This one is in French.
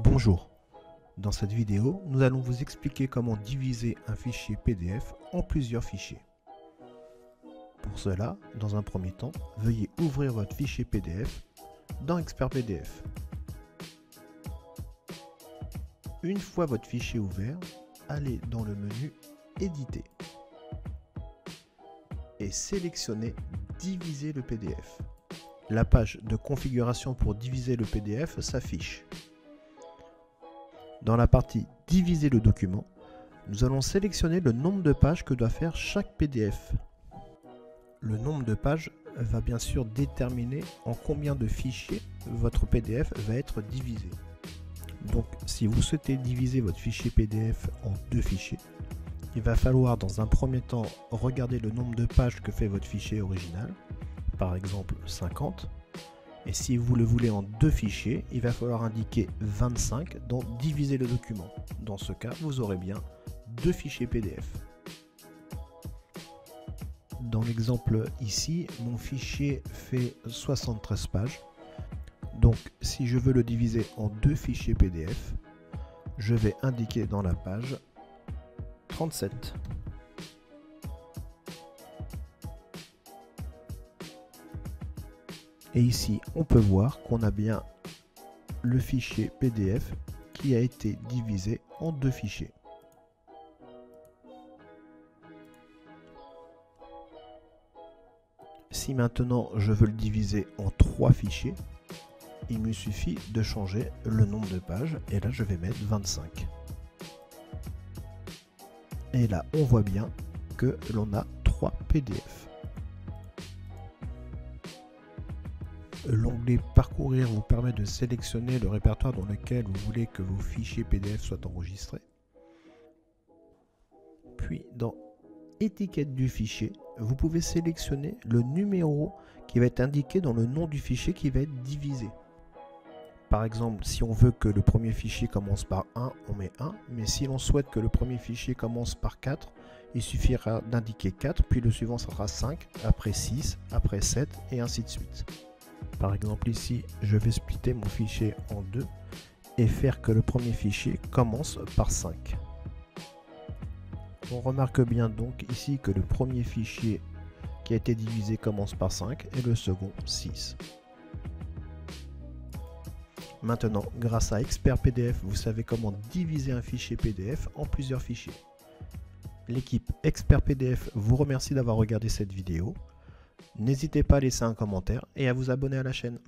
Bonjour, dans cette vidéo, nous allons vous expliquer comment diviser un fichier PDF en plusieurs fichiers. Pour cela, dans un premier temps, veuillez ouvrir votre fichier PDF dans Expert PDF. Une fois votre fichier ouvert, allez dans le menu Éditer et sélectionnez Diviser le PDF. La page de configuration pour diviser le PDF s'affiche. Dans la partie Diviser le document, nous allons sélectionner le nombre de pages que doit faire chaque PDF. Le nombre de pages va bien sûr déterminer en combien de fichiers votre PDF va être divisé. Donc si vous souhaitez diviser votre fichier PDF en deux fichiers, il va falloir dans un premier temps regarder le nombre de pages que fait votre fichier original, par exemple 50. Et si vous le voulez en deux fichiers, il va falloir indiquer 25 dans diviser le document. Dans ce cas, vous aurez bien deux fichiers PDF. Dans l'exemple ici, mon fichier fait 73 pages. Donc, si je veux le diviser en deux fichiers PDF, je vais indiquer dans la page 37. Et ici, on peut voir qu'on a bien le fichier PDF qui a été divisé en deux fichiers. Si maintenant je veux le diviser en trois fichiers, il me suffit de changer le nombre de pages et là je vais mettre 25. Et là on voit bien que l'on a 3 PDF. L'onglet Parcourir vous permet de sélectionner le répertoire dans lequel vous voulez que vos fichiers PDF soient enregistrés. Puis dans Étiquette du fichier, vous pouvez sélectionner le numéro qui va être indiqué dans le nom du fichier qui va être divisé. Par exemple, si on veut que le premier fichier commence par 1, on met 1, mais si l'on souhaite que le premier fichier commence par 4, il suffira d'indiquer 4, puis le suivant sera 5, après 6, après 7, et ainsi de suite. Par exemple ici, je vais splitter mon fichier en deux et faire que le premier fichier commence par 5. On remarque bien donc ici que le premier fichier qui a été divisé commence par 5 et le second 6. Maintenant, grâce à Expert PDF, vous savez comment diviser un fichier PDF en plusieurs fichiers. L'équipe Expert PDF vous remercie d'avoir regardé cette vidéo. N'hésitez pas à laisser un commentaire et à vous abonner à la chaîne.